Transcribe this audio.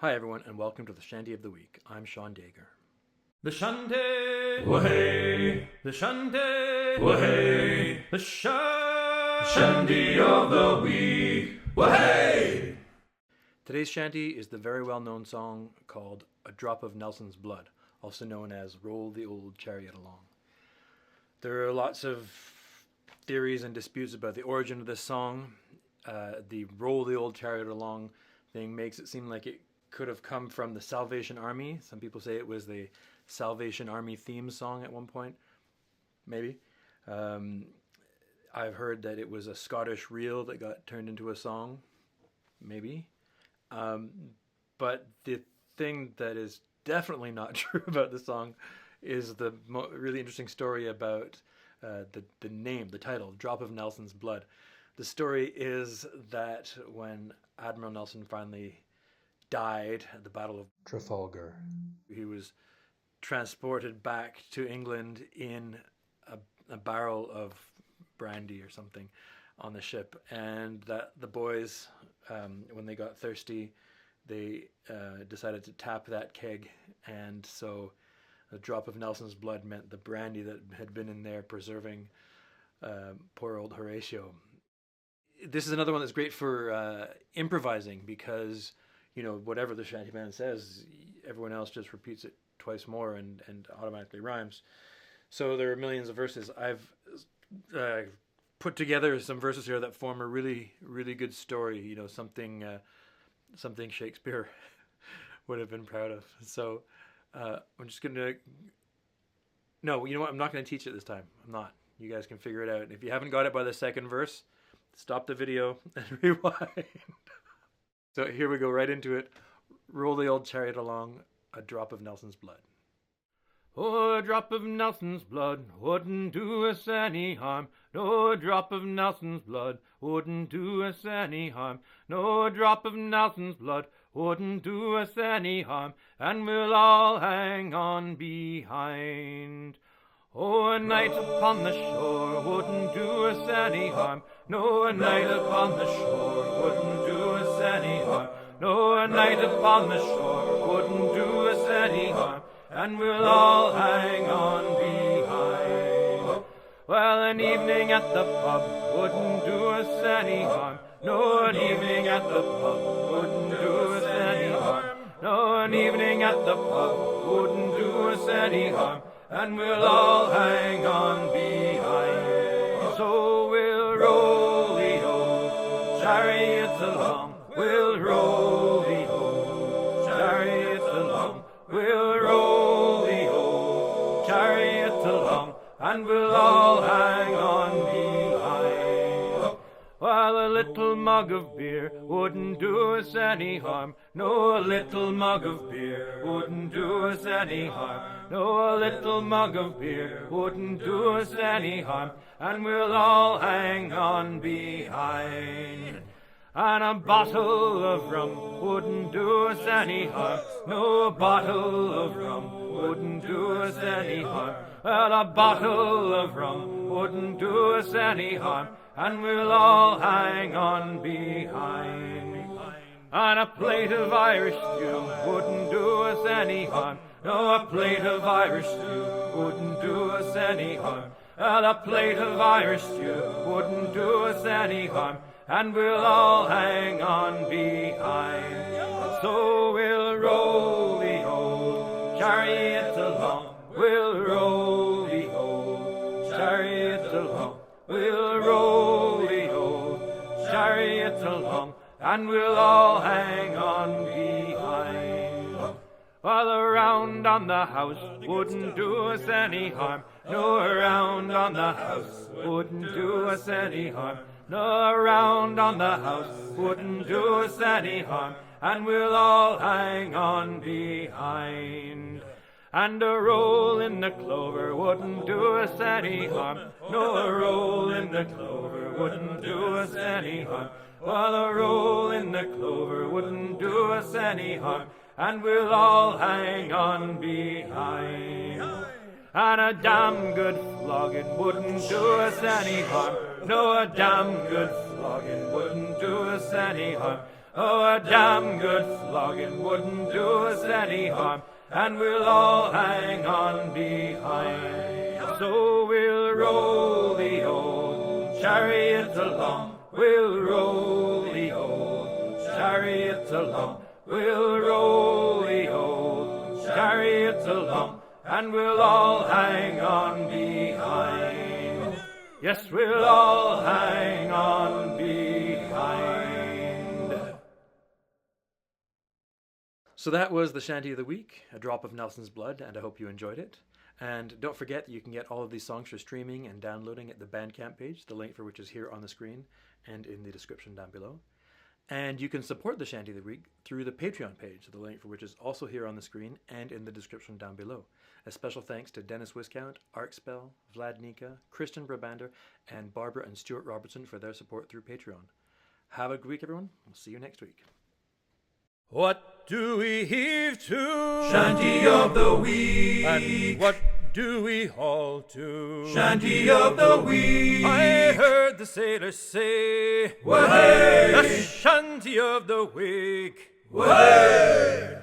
Hi everyone, and welcome to the Shanty of the Week. I'm Seán Dagher. The Shanty, way, the Shanty, way, the Shanty of the Week, way. Today's shanty is the very well-known song called A Drop of Nelson's Blood, also known as Roll the Old Chariot Along. There are lots of theories and disputes about the origin of this song. The Roll the Old Chariot Along thing makes it seem like it could have come from the Salvation Army. Some people say it was the Salvation Army theme song at one point. Maybe. I've heard that it was a Scottish reel that got turned into a song. Maybe. But the thing that is definitely not true about the song is the really interesting story about the name, the title, Drop of Nelson's Blood. The story is that when Admiral Nelson finally died at the Battle of Trafalgar, he was transported back to England in a barrel of brandy or something on the ship, and that the boys, when they got thirsty, they decided to tap that keg, and so a drop of Nelson's blood meant the brandy that had been in there preserving poor old Horatio. This is another one that's great for improvising because, you know, whatever the shantyman says, everyone else just repeats it twice more and automatically rhymes. So there are millions of verses. I've put together some verses here that form a really, really good story, you know, something Shakespeare would have been proud of. So I'm just going to... No, you know what? I'm not going to teach it this time. I'm not. You guys can figure it out. If you haven't got it by the second verse, stop the video and rewind. So here we go, right into it. Roll the old chariot along, a drop of Nelson's blood. Oh, a drop of Nelson's blood wouldn't do us any harm. No, a drop of Nelson's blood wouldn't do us any harm. No, a drop of Nelson's blood wouldn't do us any harm. And we'll all hang on behind. Oh, a night upon the shore wouldn't do us any harm. No, a night upon the shore wouldn't do us any harm. No, a night upon the shore wouldn't do us any harm. And we'll all hang on behind. Well, an evening at the pub wouldn't do us any harm. No, an evening at the pub wouldn't do us any harm. No, an evening at the pub wouldn't do us any harm. And we'll all hang on behind. So we'll roll the old chariots along. We'll roll the old chariots along. We'll roll the old chariots along. And we'll all hang on behind. While a little mug of beer wouldn't do us any harm. No, a little mug of beer wouldn't do us any harm. No, a little mug of beer wouldn't do us any harm. And we'll all hang on behind. And a bottle of rum wouldn't do us any harm. No, a bottle of rum wouldn't do us any harm. Well, a bottle of rum wouldn't do us any harm. And we'll all hang on behind. And a plate of Irish stew wouldn't do us any harm. No, a plate of Irish stew wouldn't do us any harm. Well, a plate of Irish stew wouldn't do us any harm. And we'll all hang on behind. So we'll roll the old chariot along. We'll roll the old chariot along. We'll roll the old chariot along. And we'll all hang on behind. While a round on the house wouldn't do us any harm. No, a round on the house wouldn't do us any harm. No, a round on the house wouldn't do us any harm. And we'll all hang on behind. And a roll in the clover wouldn't do us any harm. No, a roll in the clover wouldn't do us any harm. Well, a roll in the clover wouldn't do us any harm. And we'll all hang on behind. And a damn good flogging wouldn't do us any harm. No, a damn good flogging wouldn't do us any harm. Oh, a damn good flogging wouldn't do us any harm, and we'll all hang on behind. So we'll roll the old chariot along, we'll roll the old chariot along, we'll roll the old chariot along, and we'll all hang on behind. Yes, we'll all hang on behind. So that was the Shanty of the Week, A Drop of Nelson's Blood, and I hope you enjoyed it. And don't forget that you can get all of these songs for streaming and downloading at the Bandcamp page, the link for which is here on the screen and in the description down below. And you can support the Shanty of the Week through the Patreon page, the link for which is also here on the screen and in the description down below. A special thanks to Dennis Viscount, Arcspell, Vlad Nika, Christian Brabander, and Barbara and Stuart Robertson for their support through Patreon. Have a good week, everyone. We'll see you next week. What do we heave to? Shanty of the Week. And what do we haul to? Shanty of the Week. I heard the sailors say, Way! The Shanty of the Week. Way!